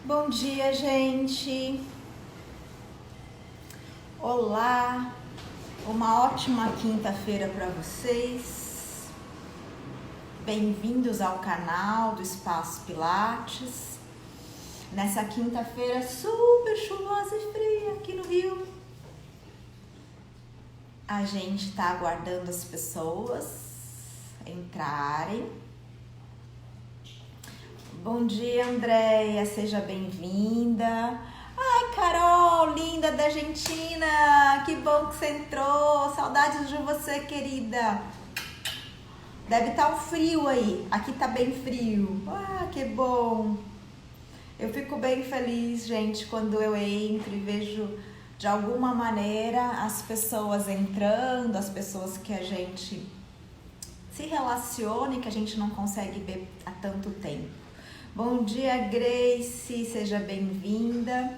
Bom dia, gente. Olá. Uma ótima quinta-feira para vocês. Bem-vindos ao canal do Espaço Pilates. Nessa quinta-feira super chuvosa e fria aqui no Rio. A gente tá aguardando as pessoas entrarem. Bom dia, Andréia, seja bem-vinda. Ai, Carol, linda da Argentina, que bom que você entrou, saudades de você, querida. Deve estar um frio aí, aqui tá bem frio. Ah, que bom. Eu fico bem feliz, gente, quando eu entro e vejo de alguma maneira as pessoas entrando, as pessoas que a gente se relaciona e que a gente não consegue ver há tanto tempo. Bom dia, Grace, seja bem-vinda.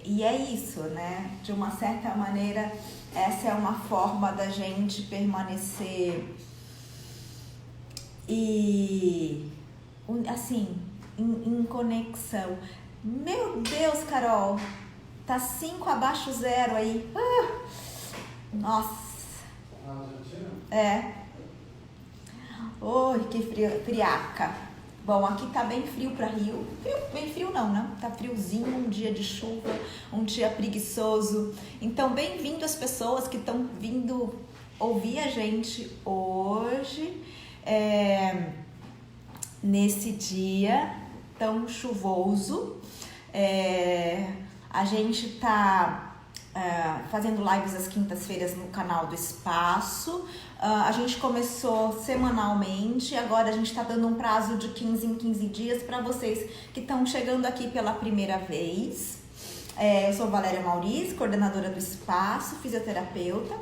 E é isso, né? De uma certa maneira, essa é uma forma da gente permanecer e, assim, em conexão. Meu Deus, Carol, tá 5 abaixo zero aí. Nossa. Oi, que friaca. Bom, aqui tá bem frio pra Rio. Bem frio não, né? Tá friozinho, um dia de chuva, um dia preguiçoso. Então, bem-vindo as pessoas que estão vindo ouvir a gente hoje, nesse dia tão chuvoso. A gente tá fazendo lives às quintas-feiras no canal do Espaço. A gente começou semanalmente, agora a gente está dando um prazo de 15 em 15 dias para vocês que estão chegando aqui pela primeira vez. Eu sou Valéria Mauriz, coordenadora do Espaço, fisioterapeuta,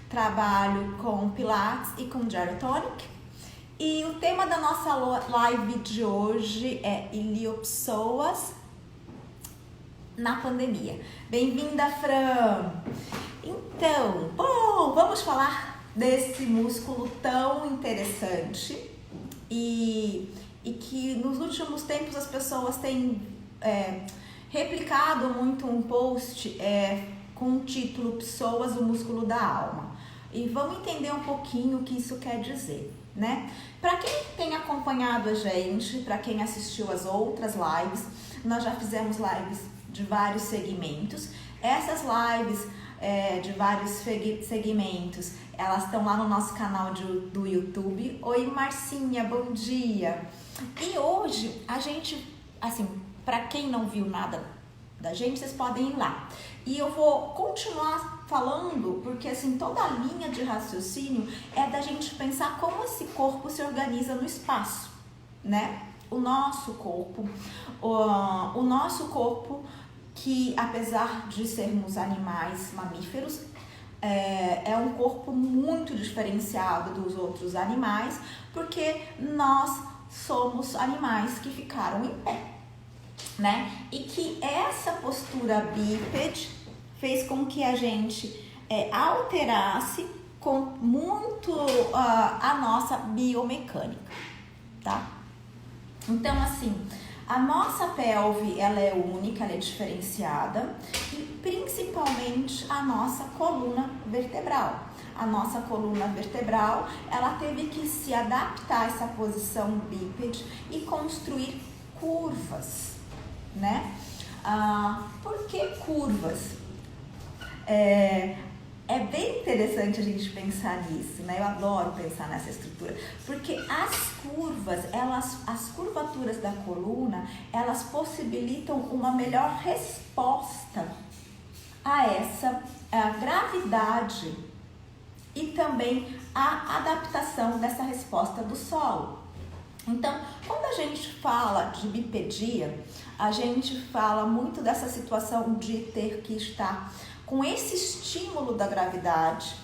trabalho com Pilates e com Gyrotonic. E o tema da nossa live de hoje é iliopsoas na pandemia. Bem-vinda, Fran! Então, bom, vamos falar desse músculo tão interessante e que nos últimos tempos as pessoas têm replicado muito um post com o título Psoas, o músculo da alma. E vamos entender um pouquinho o que isso quer dizer, né? Para quem tem acompanhado a gente, para quem assistiu as outras lives, nós já fizemos lives de vários segmentos. Essas lives de vários segmentos, elas estão lá no nosso canal do YouTube. Oi, Marcinha, bom dia! E hoje a gente, assim, para quem não viu nada da gente, vocês podem ir lá. E eu vou continuar falando, porque assim, toda a linha de raciocínio é da gente pensar como esse corpo se organiza no espaço, né? O nosso corpo que, apesar de sermos animais mamíferos, é um corpo muito diferenciado dos outros animais, porque nós somos animais que ficaram em pé, né? E que essa postura bípede fez com que a gente alterasse com muito a nossa biomecânica, tá? Então, assim, a nossa pelve, ela é única, ela é diferenciada, e principalmente a nossa coluna vertebral. A nossa coluna vertebral, ela teve que se adaptar a essa posição bípede e construir curvas, né? Por que curvas? É bem interessante a gente pensar nisso, né? Eu adoro pensar nessa estrutura, porque as curvas, as curvaturas da coluna, elas possibilitam uma melhor resposta a essa gravidade e também a adaptação dessa resposta do solo. Então, quando a gente fala de bipedia, a gente fala muito dessa situação de ter que estar com esse estímulo da gravidade,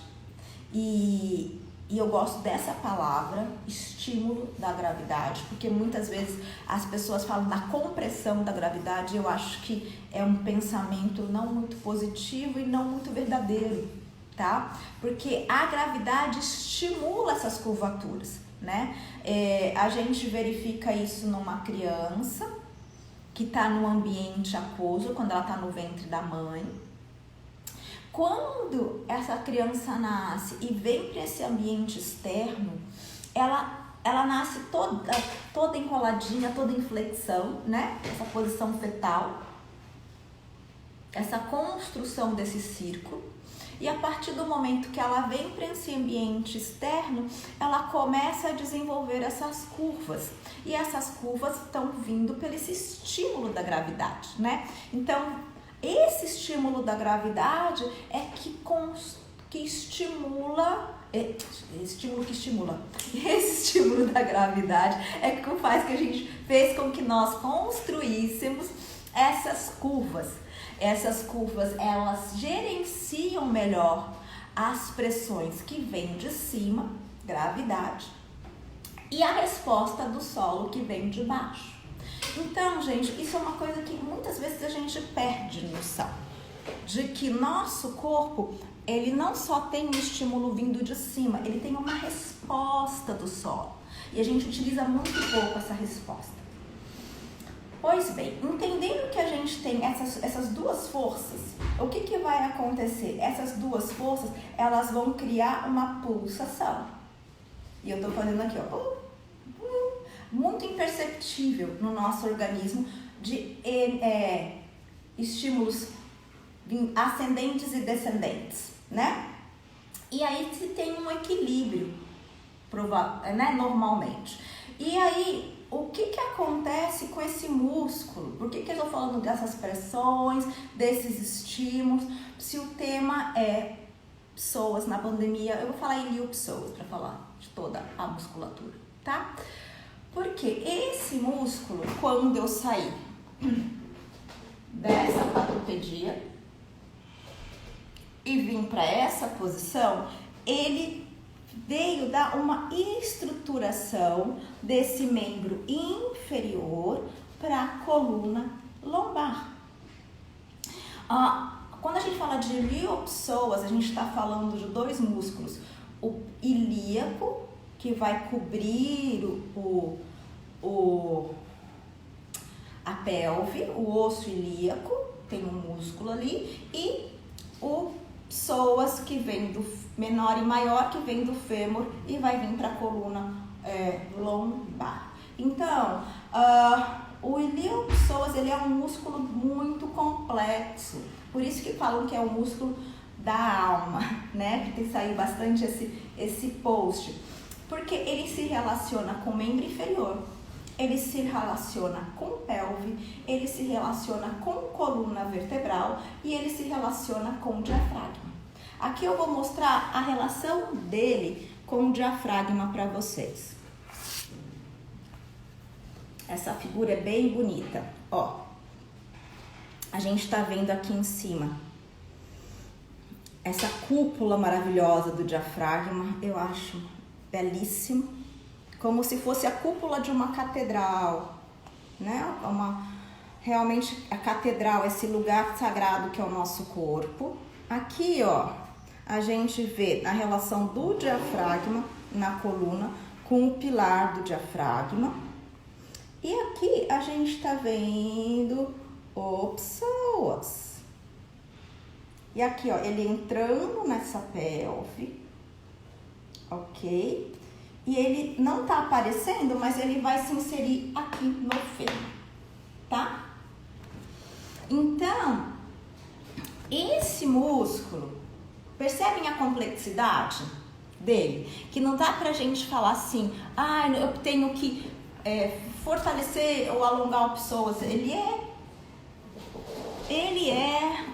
e eu gosto dessa palavra, estímulo da gravidade, porque muitas vezes as pessoas falam da compressão da gravidade, e eu acho que é um pensamento não muito positivo e não muito verdadeiro, tá? Porque a gravidade estimula essas curvaturas. né? A gente verifica isso numa criança que está no ambiente aquoso, quando ela está no ventre da mãe. Quando essa criança nasce e vem para esse ambiente externo, ela nasce toda enroladinha, toda em flexão, né? Essa posição fetal, essa construção desse círculo. E a partir do momento que ela vem para esse ambiente externo, ela começa a desenvolver essas curvas. E essas curvas estão vindo pelo esse estímulo da gravidade, né? Então, esse estímulo da gravidade é que estimula. Esse estímulo da gravidade é que faz que a gente fez com que nós construíssemos essas curvas. Essas curvas, elas gerenciam melhor as pressões que vêm de cima, gravidade, e a resposta do solo que vem de baixo. Então, gente, isso é uma coisa que muitas vezes a gente perde noção, de que nosso corpo, ele não só tem um estímulo vindo de cima, ele tem uma resposta do solo. E a gente utiliza muito pouco essa resposta. Pois bem, entendendo que a gente tem essas duas forças, o que vai acontecer? Essas duas forças, elas vão criar uma pulsação. E eu tô fazendo aqui, ó, muito imperceptível no nosso organismo, de estímulos ascendentes e descendentes, né? E aí se tem um equilíbrio, né, normalmente. E aí, o que acontece com esse músculo? Por que eu estou falando dessas pressões, desses estímulos? Se o tema é psoas na pandemia, eu vou falar iliopsoas para falar de toda a musculatura, tá? Porque esse músculo, quando eu sair dessa quadrupedia e vim para essa posição, ele veio dar uma estruturação desse membro inferior para a coluna lombar. Quando a gente fala de iliopsoas, a gente está falando de dois músculos. O ilíaco, que vai cobrir a pelve, o osso ilíaco, tem um músculo ali, e o psoas, que vem do menor e maior, que vem do fêmur e vai vir para a coluna lombar. Então, o iliopsoas, ele é um músculo muito complexo, por isso que falam que é o músculo da alma, né? Que tem saído bastante esse post, porque ele se relaciona com o membro inferior, ele se relaciona com pelve, ele se relaciona com coluna vertebral e ele se relaciona com o diafragma. Aqui eu vou mostrar a relação dele com o diafragma para vocês. Essa figura é bem bonita, ó. A gente tá vendo aqui em cima essa cúpula maravilhosa do diafragma, eu acho belíssimo, como se fosse a cúpula de uma catedral, né? Realmente a catedral, esse lugar sagrado que é o nosso corpo. Aqui, ó, a gente vê a relação do diafragma na coluna com o pilar do diafragma. E aqui a gente tá vendo o psoas. E aqui, ó, ele entrando nessa pelve, ok? E ele não tá aparecendo, mas ele vai se inserir aqui no fêmur, tá? Então, esse músculo, percebem a complexidade dele? Que não dá pra gente falar assim, eu tenho que fortalecer ou alongar o psoas. Ele é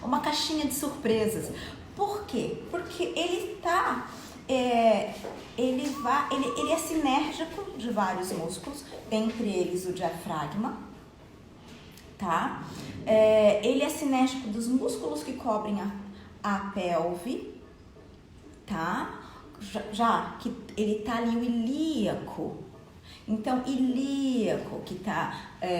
uma caixinha de surpresas. Por quê? Porque ele ele é sinérgico de vários músculos, entre eles o diafragma, tá? Ele é sinérgico dos músculos que cobrem a pelve, tá? Já que ele tá ali o ilíaco. Então, ilíaco, que tá,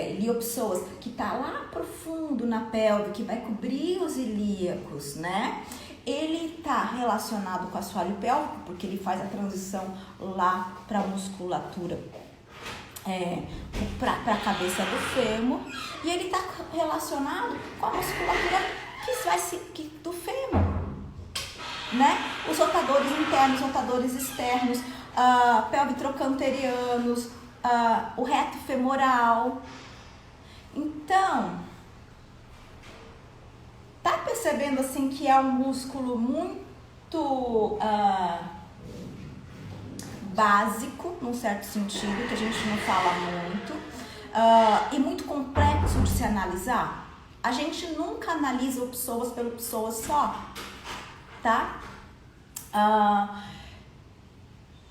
iliopsoas, que tá lá profundo na pelve, que vai cobrir os ilíacos, né? ele está relacionado com o assoalho pélvico, porque ele faz a transição lá para a musculatura, para a cabeça do fêmur, e ele está relacionado com a musculatura do fêmur, né? Os rotadores internos, rotadores externos, pelvitrocanterianos, o reto femoral. Então, tá percebendo assim que é um músculo muito básico, num certo sentido, que a gente não fala muito, e muito complexo de se analisar? A gente nunca analisa pessoas pelo pessoas só, tá?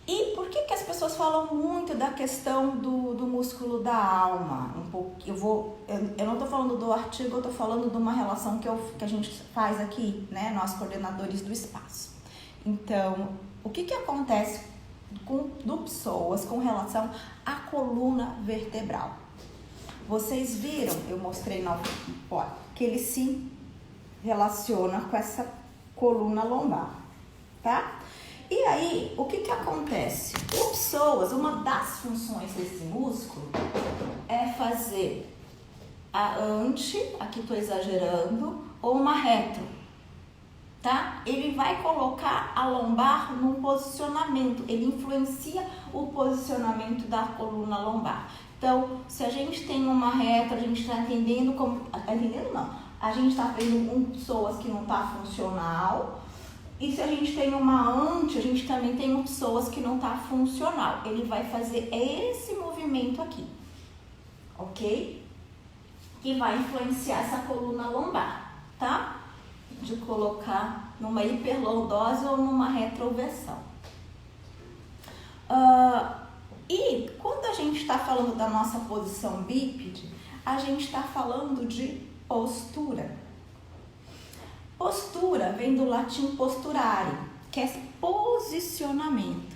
E por que as pessoas falam muito da questão do músculo da alma? Eu não estou falando do artigo, eu estou falando de uma relação que a gente faz aqui, né? Nós coordenadores do espaço. Então, o que acontece com pessoas com relação à coluna vertebral? Vocês viram, eu mostrei que ele se relaciona com essa coluna lombar, tá? E aí, o que acontece? Pessoas, uma das funções desse músculo é fazer a ante, aqui estou exagerando, ou uma retro, tá? Ele vai colocar a lombar num posicionamento, ele influencia o posicionamento da coluna lombar. Então, se a gente tem uma retro, a gente está entendendo como... Tá entendendo? Não. A gente está vendo pessoas que não está funcional. E se a gente tem uma ante, a gente também tem pessoas que não está funcional. Ele vai fazer esse movimento aqui, ok? Que vai influenciar essa coluna lombar, tá? De colocar numa hiperlordose ou numa retroversão. E quando a gente está falando da nossa posição bípede, a gente está falando de postura. Postura vem do latim posturare, que é posicionamento.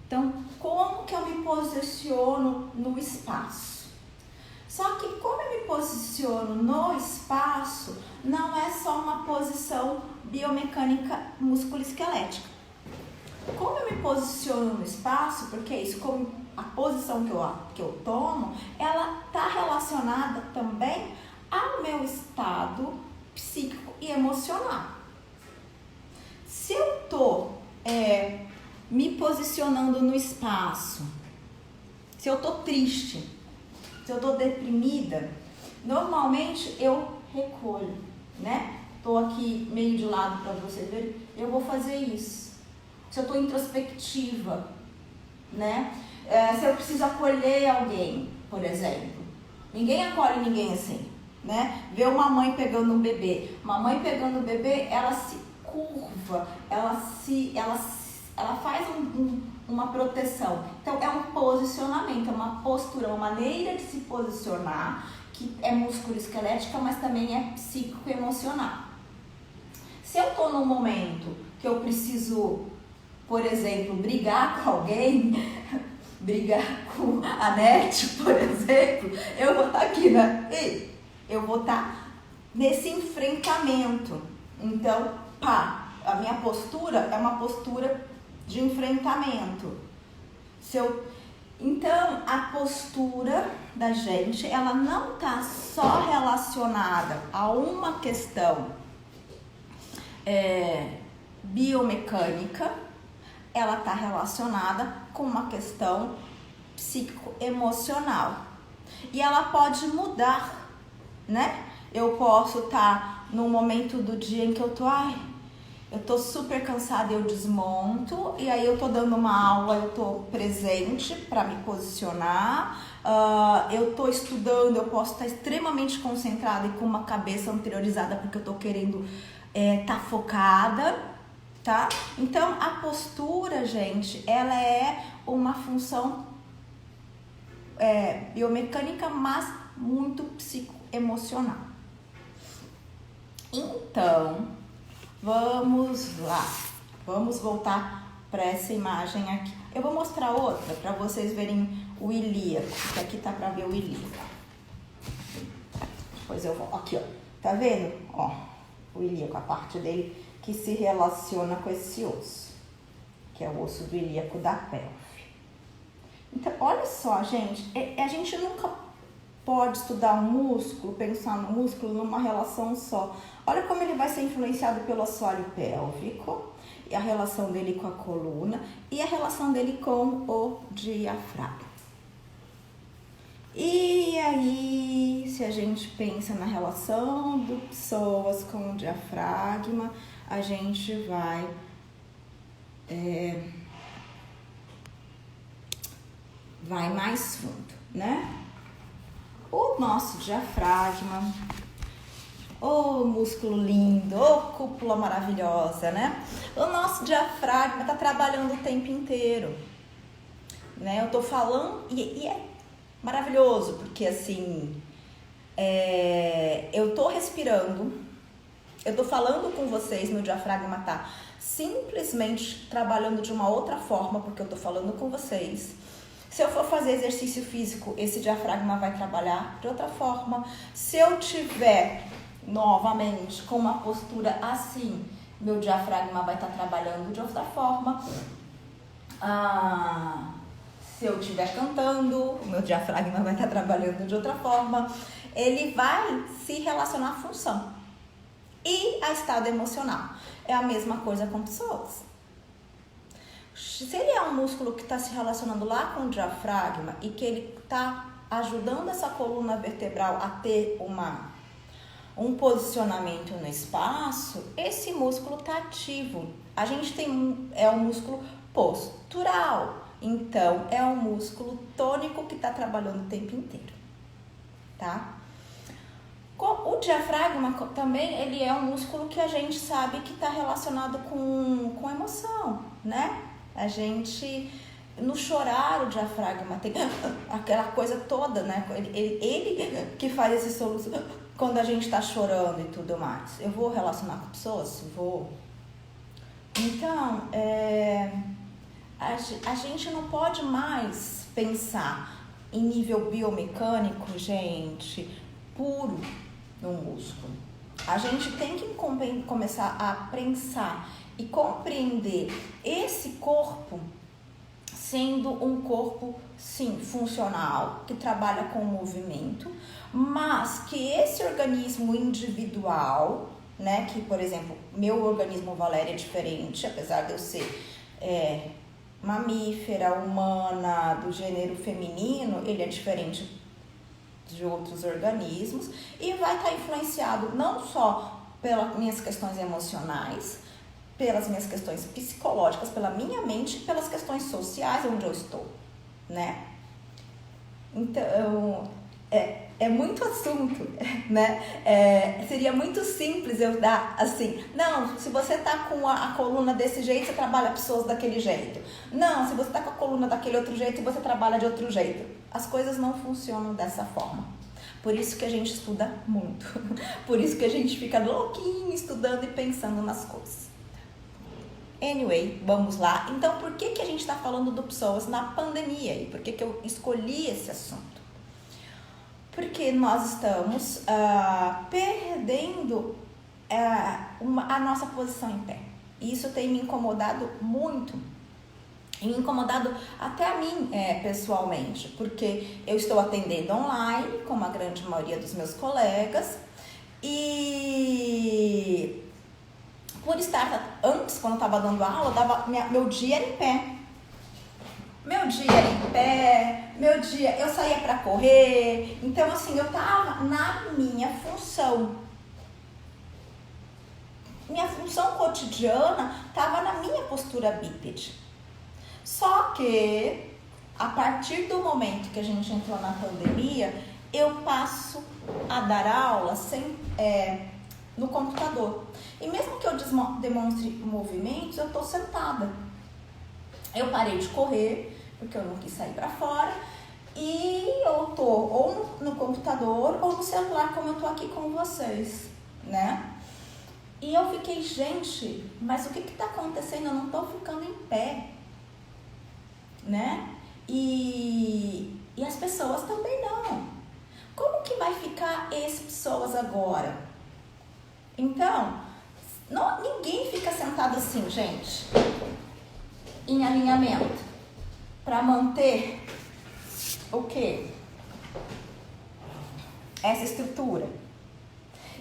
Então, como que eu me posiciono no espaço? Só que como eu me posiciono no espaço, não é só uma posição biomecânica musculoesquelética. Como eu me posiciono no espaço, porque é isso, como a posição que eu tomo, ela está relacionada também ao meu estado psíquico e emocional. Se eu estou me posicionando no espaço, se eu estou triste, se eu estou deprimida, normalmente eu recolho, né? Estou aqui meio de lado para vocês verem, eu vou fazer isso. Se eu estou introspectiva, né? Se eu preciso acolher alguém, por exemplo, ninguém acolhe ninguém assim, né? Vê uma mãe pegando um bebê. Uma mãe pegando um bebê, ela se curva, ela faz uma proteção. Então, é um posicionamento, é uma postura, uma maneira de se posicionar, que é musculoesquelética, mas também é psíquico-emocional. Se eu estou num momento que eu preciso, por exemplo, brigar com alguém, brigar com a NET, por exemplo, eu vou estar aqui, né? Eu vou estar nesse enfrentamento. Então, a minha postura é uma postura de enfrentamento. Então, a postura da gente, ela não está só relacionada a uma questão biomecânica, ela está relacionada com uma questão psíquico-emocional. E ela pode mudar, né? Eu posso estar num momento do dia em que eu tô super cansada, eu desmonto, e aí eu tô dando uma aula, eu tô presente para me posicionar, eu tô estudando, eu posso estar extremamente concentrada e com uma cabeça anteriorizada porque eu tô querendo tá focada, tá? Então, a postura, gente, ela é uma função biomecânica, mas muito psicoemocional. Então, vamos lá. Vamos voltar para essa imagem aqui. Eu vou mostrar outra para vocês verem o ilíaco, porque aqui tá para ver o ilíaco. Depois eu vou, aqui ó, tá vendo? Ó, o ilíaco, a parte dele que se relaciona com esse osso, que é o osso do ilíaco da pelve. Então, olha só, gente, a gente nunca pode estudar um músculo, pensar no músculo numa relação só. Olha como ele vai ser influenciado pelo assoalho pélvico, e a relação dele com a coluna, e a relação dele com o diafragma. E aí, se a gente pensa na relação do psoas com o diafragma, a gente vai mais fundo, né? O nosso diafragma, ô músculo lindo, ô cúpula maravilhosa, né? O nosso diafragma tá trabalhando o tempo inteiro, né? Eu tô falando e é maravilhoso, porque assim, eu tô respirando, eu tô falando com vocês, meu diafragma tá simplesmente trabalhando de uma outra forma, porque eu tô falando com vocês. Se eu for fazer exercício físico, esse diafragma vai trabalhar de outra forma. Se eu tiver, novamente, com uma postura assim, meu diafragma vai estar trabalhando de outra forma. Se eu estiver cantando, o meu diafragma vai estar trabalhando de outra forma. Ele vai se relacionar à função e a estado emocional. É a mesma coisa com pessoas. Se ele é um músculo que está se relacionando lá com o diafragma e que ele está ajudando essa coluna vertebral a ter um posicionamento no espaço, esse músculo está ativo. A gente tem um músculo postural. Então, é um músculo tônico que está trabalhando o tempo inteiro, tá? O diafragma também, ele é um músculo que a gente sabe que está relacionado com emoção, né? A gente, no chorar, o diafragma tem aquela coisa toda, né? Ele que faz esse soluço quando a gente está chorando e tudo mais. Eu vou relacionar com pessoas? Vou. Então, a gente não pode mais pensar em nível biomecânico, gente, puro no músculo. A gente tem que começar a pensar e compreender esse corpo sendo um corpo, sim, funcional, que trabalha com o movimento, mas que esse organismo individual, né, que, por exemplo, meu organismo Valéria é diferente, apesar de eu ser mamífera, humana, do gênero feminino, ele é diferente de outros organismos e vai estar influenciado não só pelas minhas questões emocionais, pelas minhas questões psicológicas, pela minha mente, pelas questões sociais onde eu estou, né? Então, é muito assunto, né? Seria muito simples eu dar assim, não, se você tá com a coluna desse jeito, você trabalha pessoas daquele jeito. Não, se você tá com a coluna daquele outro jeito, você trabalha de outro jeito. As coisas não funcionam dessa forma. Por isso que a gente estuda muito. Por isso que a gente fica louquinho estudando e pensando nas coisas. Anyway, vamos lá. Então, por que a gente está falando do psoas na pandemia? E por que eu escolhi esse assunto? Porque nós estamos perdendo a nossa posição em pé. E isso tem me incomodado muito. E me incomodado até a mim pessoalmente. Porque eu estou atendendo online, como a grande maioria dos meus colegas. E por estar, antes, quando eu estava dando aula, meu dia era em pé. Eu saía para correr. Então, assim, eu tava na minha função. Minha função cotidiana tava na minha postura bípede. Só que, a partir do momento que a gente entrou na pandemia, eu passo a dar aula no computador. E mesmo que eu demonstre movimentos, eu tô sentada. Eu parei de correr, porque eu não quis sair pra fora, e eu tô ou no computador ou no celular, como eu tô aqui com vocês, né? E eu fiquei, gente, mas o que tá acontecendo? Eu não tô ficando em pé, né? E as pessoas também não. Como que vai ficar esse pessoas agora? Então, Não, ninguém fica sentado assim, gente, em alinhamento, para manter o quê? Essa estrutura.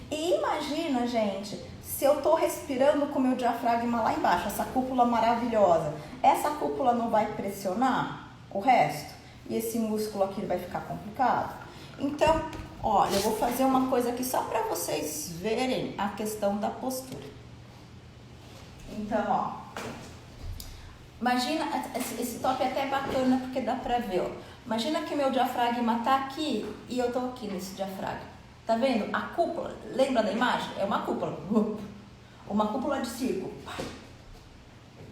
E imagina, gente, se eu tô respirando com o meu diafragma lá embaixo, essa cúpula maravilhosa, essa cúpula não vai pressionar o resto? E esse músculo aqui vai ficar complicado? Então, olha, eu vou fazer uma coisa aqui só para vocês verem a questão da postura. Então, ó, imagina, esse top é até bacana porque dá pra ver, ó. Imagina que meu diafragma tá aqui e eu tô aqui nesse diafragma. Tá vendo? A cúpula, lembra da imagem? É uma cúpula. Uma cúpula de círculo.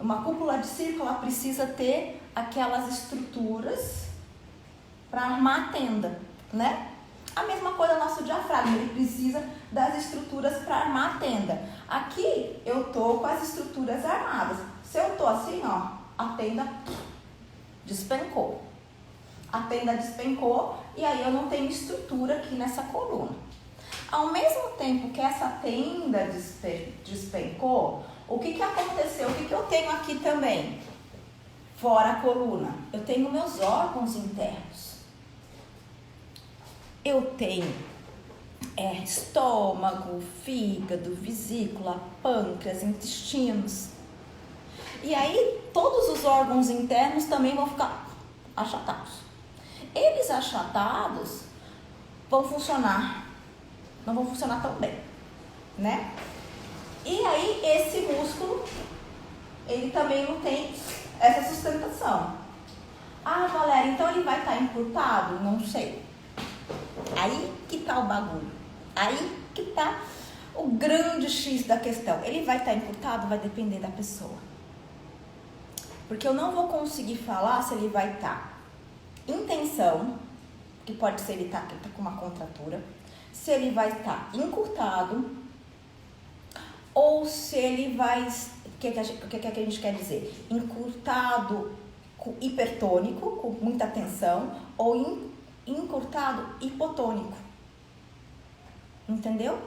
Uma cúpula de círculo, ela precisa ter aquelas estruturas para armar a tenda, né? A mesma coisa nosso diafragma, ele precisa das estruturas para armar a tenda. Aqui eu tô com as estruturas armadas. Se eu tô assim, ó, a tenda despencou. A tenda despencou e aí eu não tenho estrutura aqui nessa coluna. Ao mesmo tempo que essa tenda despencou, o que aconteceu? O que eu tenho aqui também? Fora a coluna, eu tenho meus órgãos internos. Eu tenho estômago, fígado, vesícula, pâncreas, intestinos. E aí todos os órgãos internos também vão ficar achatados. Eles achatados vão funcionar, não vão funcionar tão bem, né? E aí esse músculo, ele também não tem essa sustentação. Ah, Valéria, então ele vai estar encurtado? Não sei. Aí que tá o bagulho. Aí que tá o grande X da questão. Ele vai estar encurtado? Vai depender da pessoa. Porque eu não vou conseguir falar se ele vai estar em tensão, que pode ser ele tá com uma contratura, se ele vai estar encurtado, ou se ele vai... O que a gente quer dizer? Encurtado hipertônico, com muita tensão, ou encurtado hipotônico. Entendeu?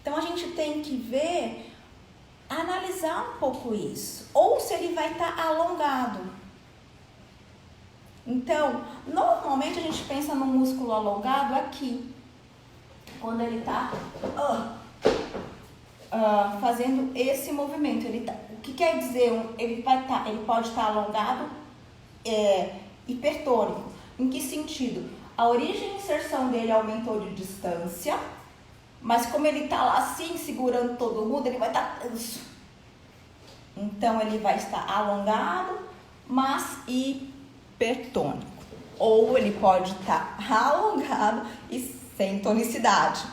Então a gente tem que ver, analisar um pouco isso. Ou se ele vai estar alongado. Então, normalmente a gente pensa no músculo alongado aqui. Quando ele está fazendo esse movimento. O que quer dizer? Ele pode estar alongado hipertônico. Em que sentido? A origem e inserção dele aumentou de distância, mas como ele está lá assim, segurando todo mundo, ele vai estar tenso. Então, ele vai estar alongado, mas hipertônico. Ou ele pode estar alongado e sem tonicidade.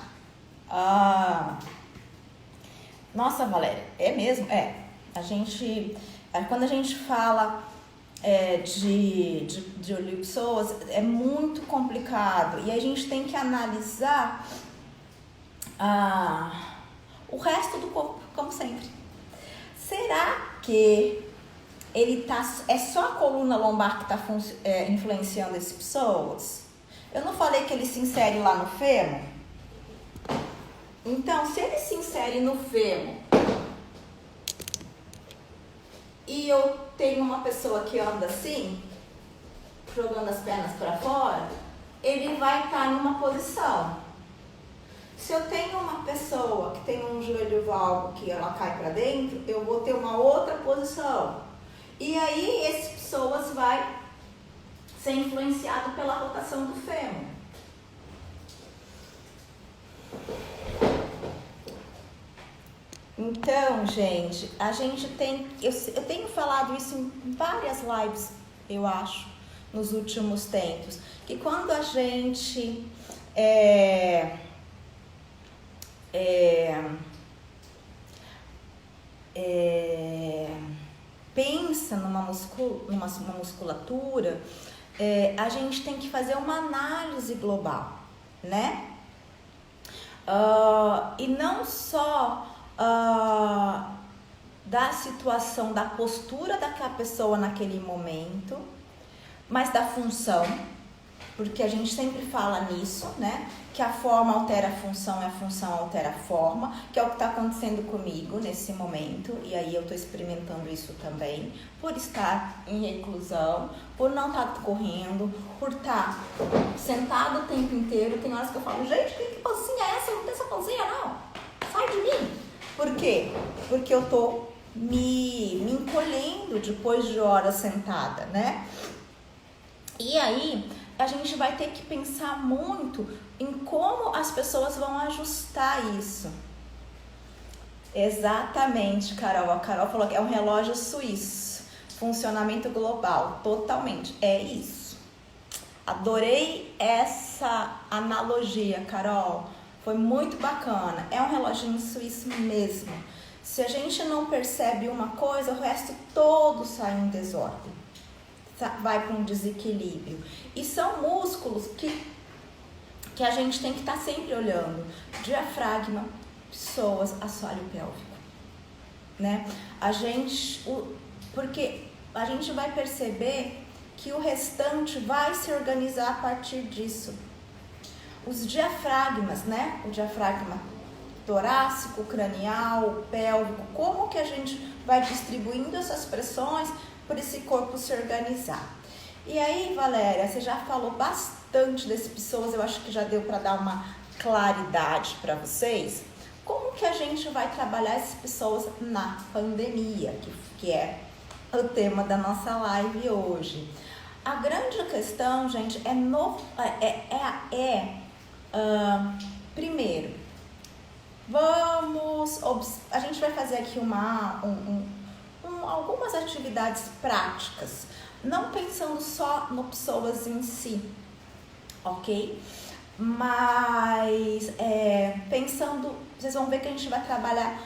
Nossa, Valéria, é mesmo? Quando a gente fala de olipsoas, é muito complicado. E a gente tem que analisar o resto do corpo, como sempre. Será que é só a coluna lombar que está influenciando esse psoas? Eu não falei que ele se insere lá no fêmur? Então, se ele se insere no fêmur e eu tenho uma pessoa que anda assim, jogando as pernas para fora, ele vai estar numa posição. Se eu tenho uma pessoa que tem um joelho valgo que ela cai para dentro, eu vou ter uma outra posição. E aí esse psoas vai ser influenciado pela rotação do fêmur. Então, gente, eu tenho falado isso em várias lives, eu acho, nos últimos tempos, que quando a gente pensa numa musculatura, a gente tem que fazer uma análise global, né? E não só da situação, da postura daquela pessoa naquele momento, mas da função, porque a gente sempre fala nisso, né? Que a forma altera a função altera a forma, que é o que está acontecendo comigo nesse momento, e aí eu estou experimentando isso também, por estar em reclusão, por não estar correndo, por estar sentado o tempo inteiro. Tem horas que eu falo, gente, que pancinha é essa? Não tem essa pancinha não, sai de mim. Por quê? Porque eu estou me encolhendo depois de horas sentada, né? E aí a gente vai ter que pensar muito em como as pessoas vão ajustar isso. Exatamente, Carol. A Carol falou que é um relógio suíço, funcionamento global, totalmente. É isso. Adorei essa analogia, Carol. Foi muito bacana. É um reloginho suíço mesmo. Se a gente não percebe uma coisa, o resto todo sai em desordem. Vai para um desequilíbrio. E são músculos que a gente tem que estar sempre olhando. Diafragma, psoas, assoalho pélvico, né? Porque a gente vai perceber que o restante vai se organizar a partir disso. Os diafragmas, né? O diafragma torácico, cranial, pélvico, como que a gente vai distribuindo essas pressões por esse corpo se organizar. E aí, Valéria, você já falou bastante desse psoas, eu acho que já deu para dar uma claridade para vocês. Como que a gente vai trabalhar esses psoas na pandemia, que é o tema da nossa live hoje? A grande questão, gente, primeiro, a gente vai fazer aqui algumas atividades práticas, não pensando só no psoas em si, ok? Mas pensando, vocês vão ver que a gente vai trabalhar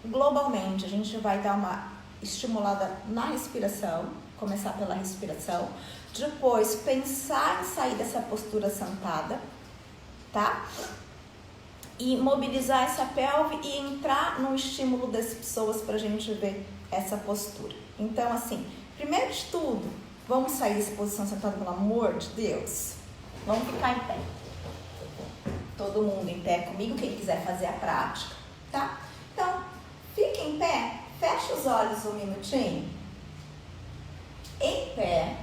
globalmente, a gente vai dar uma estimulada na respiração, começar pela respiração, depois pensar em sair dessa postura sentada, tá? E mobilizar essa pelve e entrar no estímulo das pessoas pra gente ver essa postura. Então, assim, primeiro de tudo, vamos sair dessa posição sentada, pelo amor de Deus. Vamos ficar em pé. Todo mundo em pé comigo, quem quiser fazer a prática, tá? Então, fique em pé, fecha os olhos um minutinho, em pé,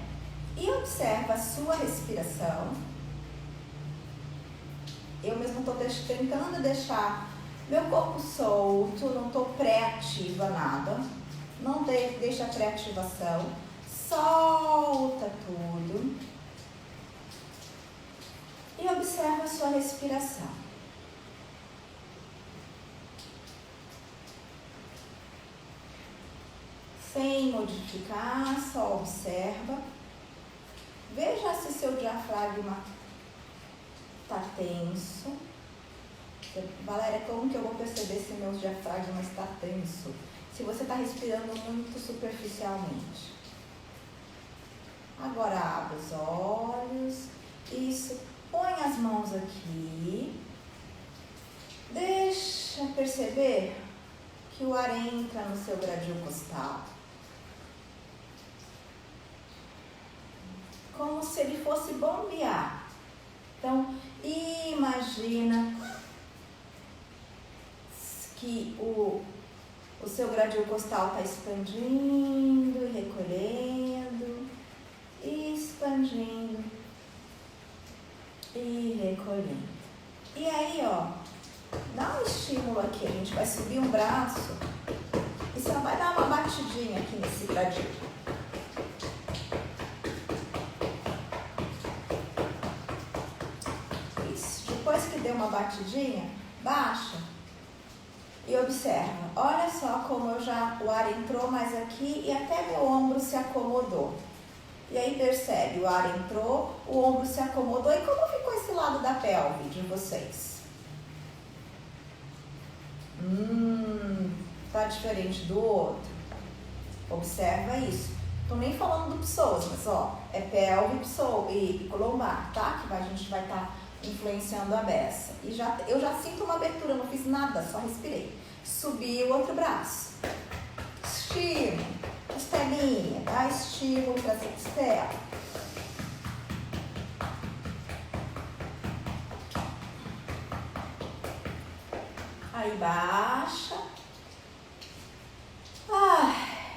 e observa a sua respiração. Eu mesmo estou tentando deixar meu corpo solto, não estou pré-ativa nada, não deixa a pré-ativação, solta tudo e observa a sua respiração. Sem modificar, só observa, veja se seu diafragma está tenso. Valéria, como que eu vou perceber se meu diafragma está tenso? Se você está respirando muito superficialmente. Agora abre os olhos. Isso. Põe as mãos aqui. Deixa perceber que o ar entra no seu gradil costal. Como se ele fosse bombear. Então, imagina que o seu gradil costal está expandindo e recolhendo, expandindo e recolhendo. E aí, ó, dá um estímulo aqui, a gente vai subir um braço e só vai dar uma batidinha aqui nesse gradil. Depois que deu uma batidinha, baixa e observa. Olha só como o ar entrou mais aqui e até meu ombro se acomodou. E aí percebe, o ar entrou, o ombro se acomodou. E como ficou esse lado da pelve de vocês? Tá diferente do outro? Observa isso. Tô nem falando do psoas, mas ó, é pelve, psoas e lombar, tá? Que a gente vai estar influenciando a beça. E eu já sinto uma abertura, não fiz nada, só respirei. Subi o outro braço. Estímulo, costelinha, dá estímulo para essa costela. Aí baixa.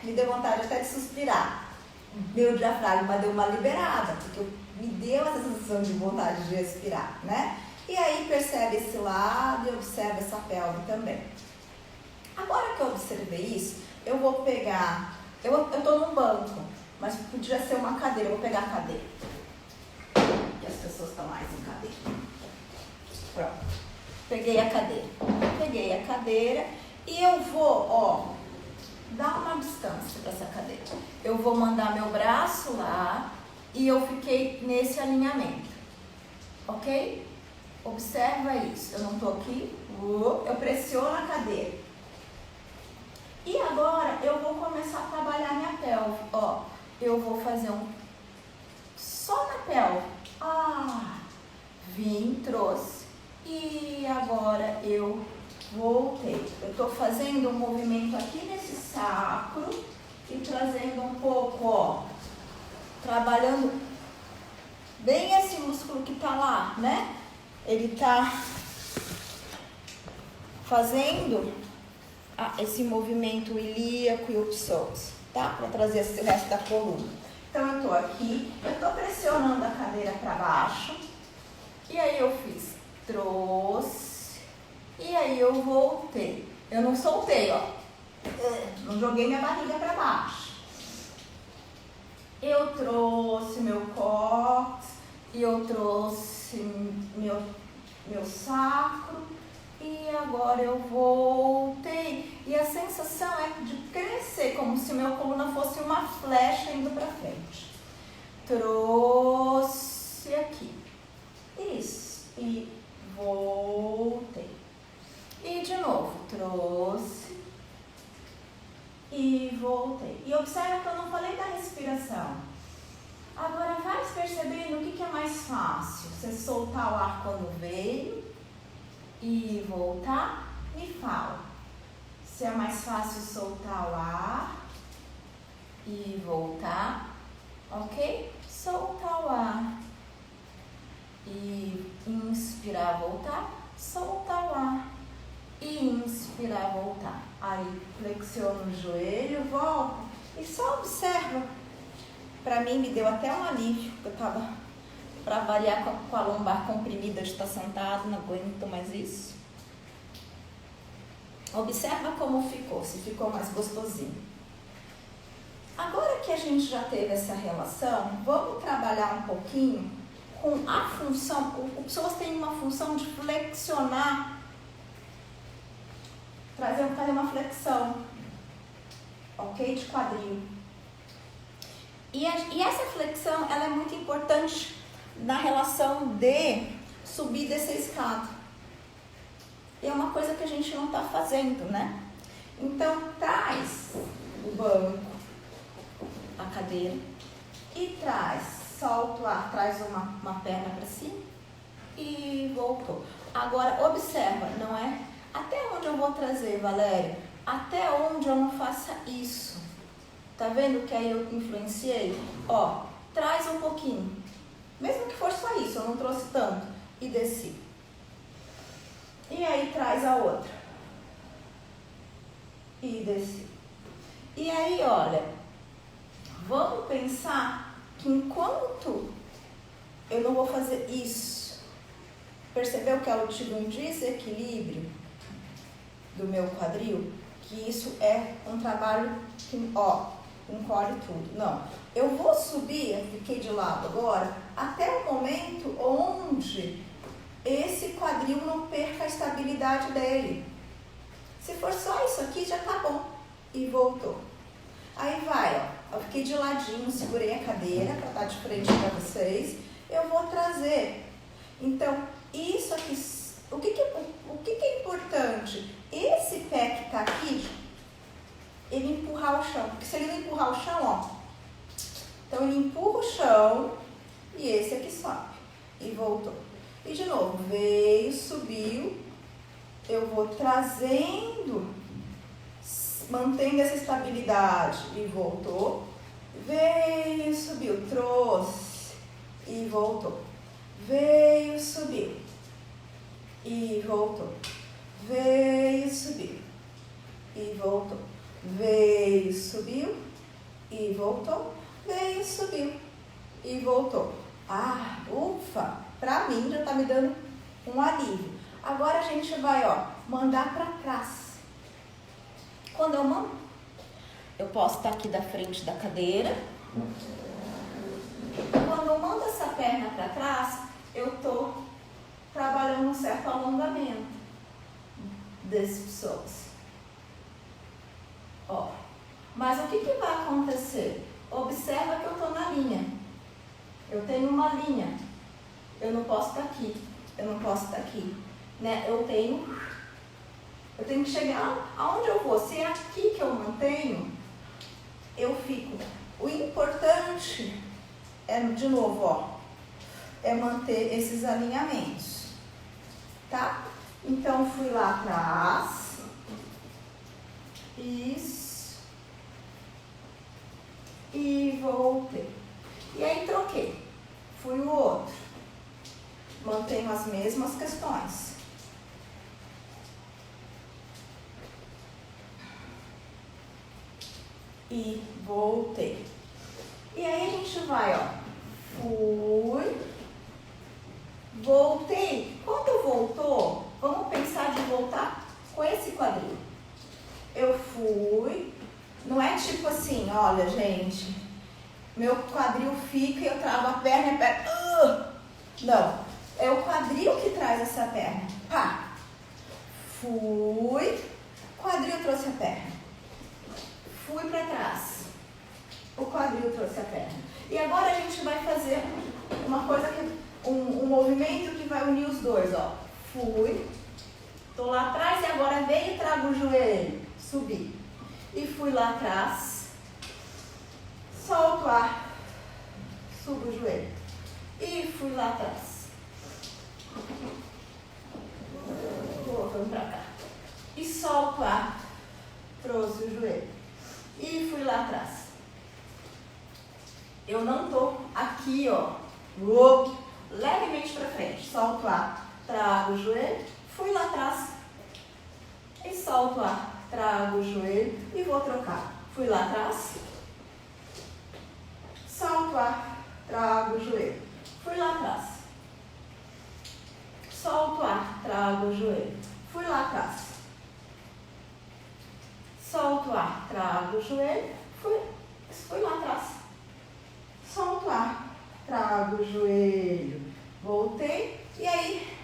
Me deu vontade até de suspirar. Meu diafragma deu uma liberada, porque me deu essa sensação de vontade de respirar, né? E aí percebe esse lado e observa essa pelve também. Agora que eu observei isso, eu vou pegar... Eu tô num banco, mas podia ser uma cadeira. Eu vou pegar a cadeira. Que as pessoas estão mais em cadeira. Pronto. Peguei a cadeira e eu vou, dar uma distância para essa cadeira. Eu vou mandar meu braço lá e eu fiquei nesse alinhamento. Ok? Observa isso. Eu não tô aqui. Eu pressiono a cadeira. E agora eu vou começar a trabalhar minha pelve. Eu vou fazer só na pelve. Vim, trouxe. E agora eu voltei. Eu tô fazendo um movimento aqui nesse sacro e trazendo um pouco, trabalhando bem esse músculo que tá lá, né? Ele tá fazendo esse movimento ilíaco e o psoas, tá? Para trazer esse resto da coluna. Então eu tô aqui, eu tô pressionando a cadeira para baixo. E aí eu fiz, trouxe, e aí eu voltei. Eu não soltei, não joguei minha barriga para baixo. Eu trouxe meu cóccix, e eu trouxe meu sacro, e agora eu voltei. E a sensação é de crescer, como se minha coluna fosse uma flecha indo para frente. Trouxe aqui. Isso. E voltei. E de novo, trouxe. E voltei. E observa que eu não falei da respiração. Agora vai percebendo o que é mais fácil. Você soltar o ar quando veio e voltar. Me fala. Se é mais fácil soltar o ar e voltar. Ok? Soltar o ar. E inspirar, voltar, soltar o ar. E inspirar, voltar. Aí flexiona o joelho, volta e só observa. Pra mim me deu até um alívio, porque eu tava pra variar com a lombar comprimida de estar sentado, não aguento mais isso. Observa como ficou, se ficou mais gostosinho. Agora que a gente já teve essa relação, vamos trabalhar um pouquinho com a função. O psoas tem uma função de flexionar, fazer uma flexão, ok? De quadril. E essa flexão, ela é muito importante na relação de subir e descer a escada. E é uma coisa que a gente não está fazendo, né? Então, traz o banco, a cadeira, e solta o ar, traz uma perna para cima e voltou. Agora, observa, não é? Até onde eu vou trazer, Valéria? Até onde eu não faça isso. Tá vendo que aí eu influenciei? Traz um pouquinho. Mesmo que for só isso, eu não trouxe tanto. E desci. E aí traz a outra. E desci. E aí, olha, vamos pensar que enquanto eu não vou fazer isso, percebeu que eu tive um desequilíbrio do meu quadril? Que isso é um trabalho que, encolhe tudo. Não, eu vou subir, eu fiquei de lado agora, até o momento onde esse quadril não perca a estabilidade dele. Se for só isso aqui, já tá bom. E voltou. Aí vai, eu fiquei de ladinho, segurei a cadeira para estar de frente para vocês. Eu vou trazer. Então, isso aqui, o que é importante? Esse pé que tá aqui, ele empurrar o chão. Porque se ele não empurrar o chão, então ele empurra o chão e esse aqui sobe. E voltou. E de novo, veio, subiu. Eu vou trazendo, mantendo essa estabilidade e voltou. Veio, subiu, trouxe e voltou. Veio, subiu e voltou. veio, subiu e voltou. Veio, subiu e voltou. Veio, subiu e voltou. Ah, ufa! Pra mim já tá me dando um alívio. Agora a gente vai, ó, mandar pra trás. Quando eu mando, eu posso estar aqui da frente da cadeira. Quando eu mando essa perna pra trás, eu tô trabalhando um certo alongamento dessas pessoas. Ó, mas o que vai acontecer? Observa que eu tô na linha. Eu tenho uma linha. Eu não posso estar aqui. Eu não posso estar aqui. Né? Eu tenho que chegar aonde eu vou. Se é aqui que eu mantenho, eu fico. O importante é, de novo, ó, é manter esses alinhamentos. Tá? Então, fui lá atrás. Isso. E voltei. E aí, troquei. Fui o outro. Mantenho as mesmas questões. E voltei. E aí, a gente vai, ó. Fui. Voltei. Quando voltou, vamos pensar de voltar com esse quadril. Eu fui. Não é tipo assim, olha, gente, meu quadril fica e eu trago a perna e perna. Não. É o quadril que traz essa perna. Pá. Fui. Quadril trouxe a perna. Fui para trás. O quadril trouxe a perna. E agora a gente vai fazer uma coisa que um movimento que vai unir os dois, ó. Fui. Tô lá atrás e agora venho e trago o joelho. Subi. E fui lá atrás. Solto o ar. Subo o joelho. E fui lá atrás. Voltando pra cá. E solto o ar. Trouxe o joelho. E fui lá atrás. Eu não tô aqui, ó. Levemente pra frente. Solto o ar. Trago o joelho. Fui lá atrás. E solto o ar. Trago o joelho. E vou trocar. Fui lá atrás. Solto o ar. Trago o joelho. Fui lá atrás. Solto o ar. Trago o joelho. Fui lá atrás. Solto o ar. Trago o joelho. Fui lá atrás. Solto o ar. Trago o joelho. Voltei. E aí,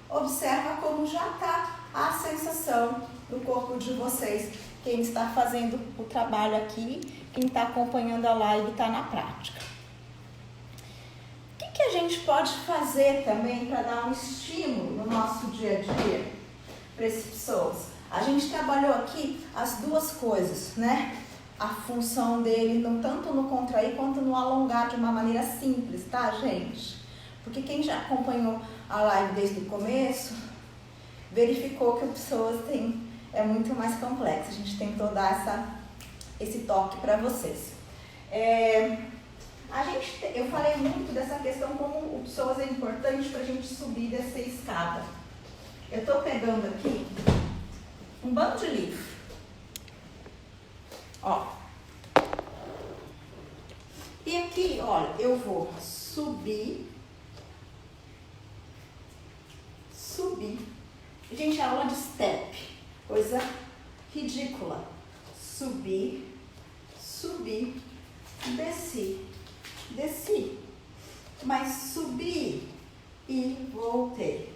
observa como já está a sensação do corpo de vocês. Quem está fazendo o trabalho aqui, quem está acompanhando a live está na prática. O que a gente pode fazer também para dar um estímulo no nosso dia a dia para essas pessoas? A gente trabalhou aqui as duas coisas, né? A função dele não tanto no contrair quanto no alongar de uma maneira simples, tá, gente? Porque quem já acompanhou a live desde o começo verificou que o pessoas é muito mais complexo. A gente tentou dar esse toque para vocês. Eu falei muito dessa questão como o pessoas é importante para a gente subir dessa escada. Eu estou pegando aqui um bando de livro. Ó. E aqui, olha, eu vou subir. Gente, a aula de step, coisa ridícula. Subir, desci. Mas subi e voltei.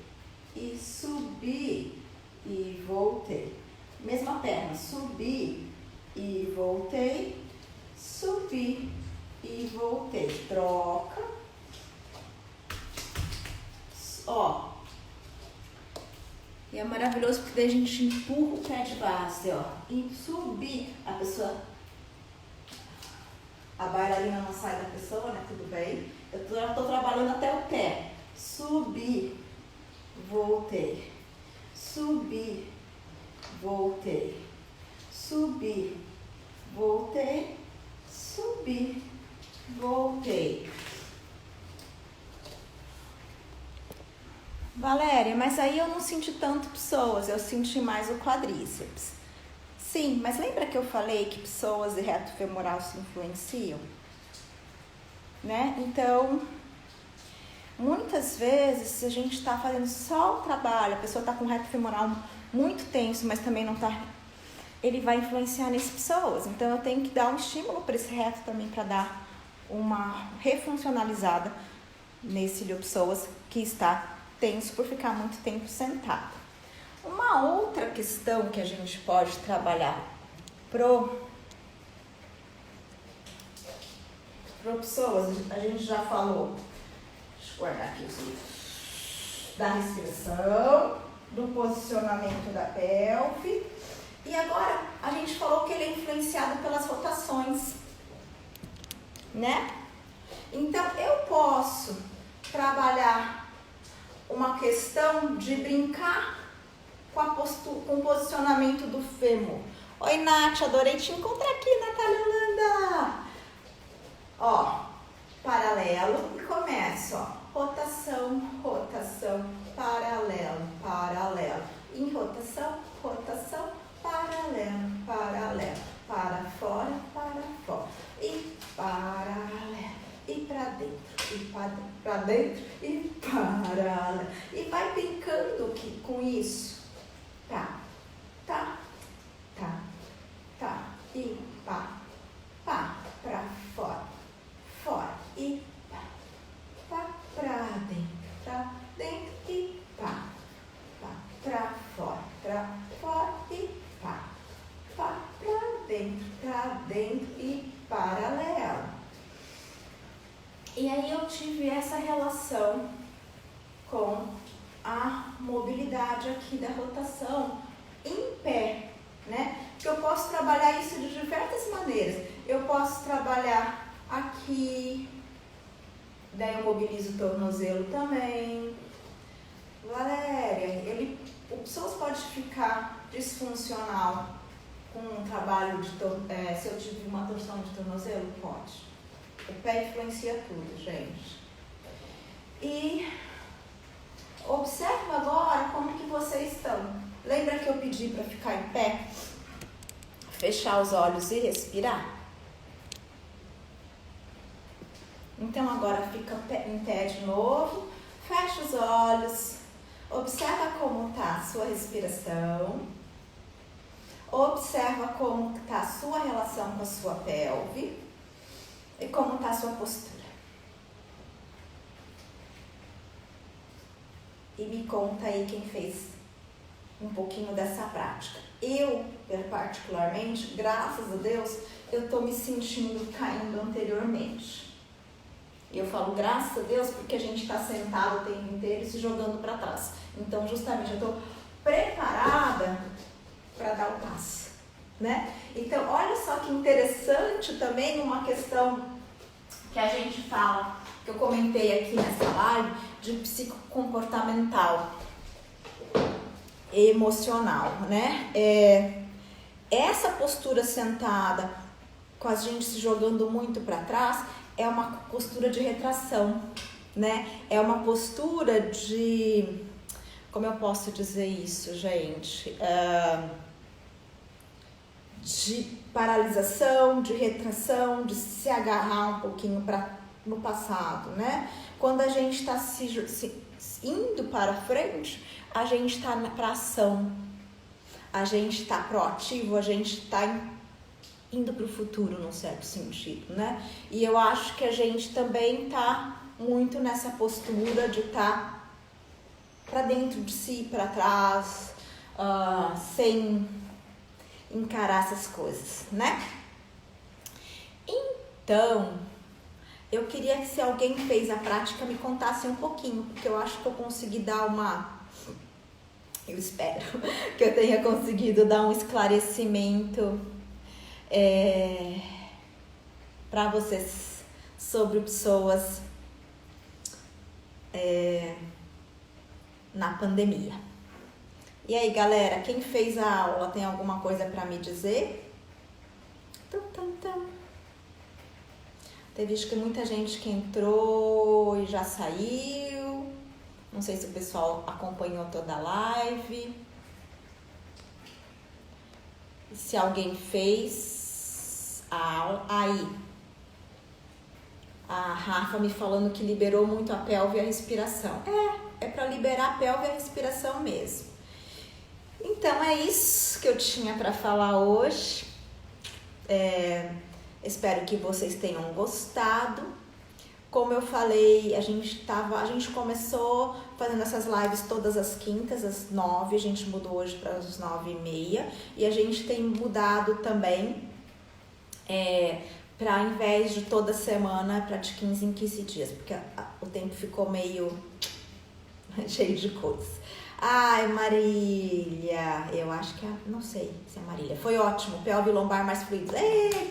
E subi e voltei. Mesma perna, subi e voltei. Subi e voltei. Troca. Ó. E é maravilhoso porque daí a gente empurra o pé de base, ó. E subir. A pessoa... A bailarina não sai da pessoa, né? Tudo bem. Eu tô trabalhando até o pé. Subi. Voltei. Subi. Voltei. Subi. Voltei. Subi. Voltei. Valéria, mas aí eu não senti tanto psoas, eu senti mais o quadríceps. Sim, mas lembra que eu falei que psoas e reto femoral se influenciam? Né? Então, muitas vezes a gente está fazendo só o trabalho, a pessoa está com o reto femoral muito tenso, mas também não está... Ele vai influenciar nessas pessoas. Então, eu tenho que dar um estímulo para esse reto também, para dar uma refuncionalizada nesse iliopsoas que está tenso por ficar muito tempo sentado. Uma outra questão que a gente pode trabalhar pro psoas, a gente já falou, deixa eu guardar aqui os livros, da respiração, do posicionamento da pelve, e agora a gente falou que ele é influenciado pelas rotações, né? Então, eu posso trabalhar uma questão de brincar com o posicionamento do fêmur. Oi, Nath, adorei te encontrar aqui, Natália Holanda. Ó, paralelo e começo, ó, rotação, rotação, paralelo, paralelo, em rotação, rotação, paralelo, paralelo, para fora, e paralelo, e para dentro, e para dentro, e paralelo, e vai brincando com isso, tá, tá, tá, tá, e pá, pra fora, fora, e pá, pra dentro, e pá, pra fora, e pá, pra dentro e paralelo. E aí eu tive essa relação com a mobilidade aqui da rotação em pé, né? Que eu posso trabalhar isso de diversas maneiras. Eu posso trabalhar aqui, daí eu mobilizo o tornozelo também. Valéria, o psoas pode ficar disfuncional com um trabalho de se eu tive uma torção de tornozelo? Pode. O pé influencia tudo, gente. E observa agora como que vocês estão. Lembra que eu pedi para ficar em pé? Fechar os olhos e respirar? Então agora fica em pé de novo. Fecha os olhos. Observa como está a sua respiração. Observa como está a sua relação com a sua pelve. E como está a sua postura. E me conta aí quem fez um pouquinho dessa prática. Eu, particularmente, graças a Deus, eu estou me sentindo caindo anteriormente. E eu falo graças a Deus porque a gente está sentado o tempo inteiro e se jogando para trás. Então, justamente, eu estou preparada para dar o passo, né? Então, olha só que interessante também uma questão que a gente fala, que eu comentei aqui nessa live, de psicocomportamental e emocional, né? Essa postura sentada, com a gente se jogando muito para trás, é uma postura de retração, né? É uma postura de... Como eu posso dizer isso, gente? De paralisação, de retração, de se agarrar um pouquinho no passado, né? Quando a gente está indo para frente, a gente está para ação, a gente está proativo, a gente está indo para o futuro, num certo sentido, né? E eu acho que a gente também está muito nessa postura de estar para dentro de si, para trás, sem encarar essas coisas, né? Então, eu queria que se alguém fez a prática me contasse um pouquinho, porque eu acho que eu consegui dar eu espero que eu tenha conseguido dar um esclarecimento para vocês sobre psoas na pandemia. E aí, galera, quem fez a aula tem alguma coisa para me dizer? Teve acho que muita gente que entrou e já saiu. Não sei se o pessoal acompanhou toda a live. Se alguém fez a aula. Aí, a Rafa me falando que liberou muito a pelve e a respiração. É para liberar a pelve e a respiração mesmo. Então é isso que eu tinha para falar hoje. Espero que vocês tenham gostado. Como eu falei, a gente começou fazendo essas lives todas as quintas, às 9, a gente mudou hoje para as 9h30 e a gente tem mudado também para, ao invés de toda semana, para de 15 em 15 dias, porque o tempo ficou meio cheio de coisas. Ai, Marília, eu acho que não sei se é Marília. Foi ótimo, pelve lombar mais fluidos.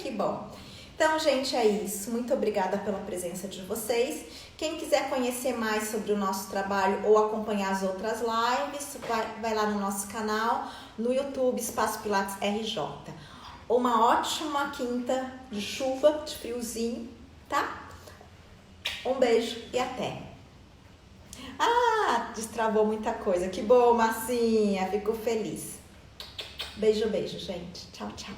Que bom. Então, gente, é isso. Muito obrigada pela presença de vocês. Quem quiser conhecer mais sobre o nosso trabalho ou acompanhar as outras lives, vai lá no nosso canal, no YouTube, Espaço Pilates RJ. Uma ótima quinta de chuva, de friozinho, tá? Um beijo e até. Destravou muita coisa. Que bom, Marcinha. Fico feliz. Beijo, beijo, gente. Tchau, tchau.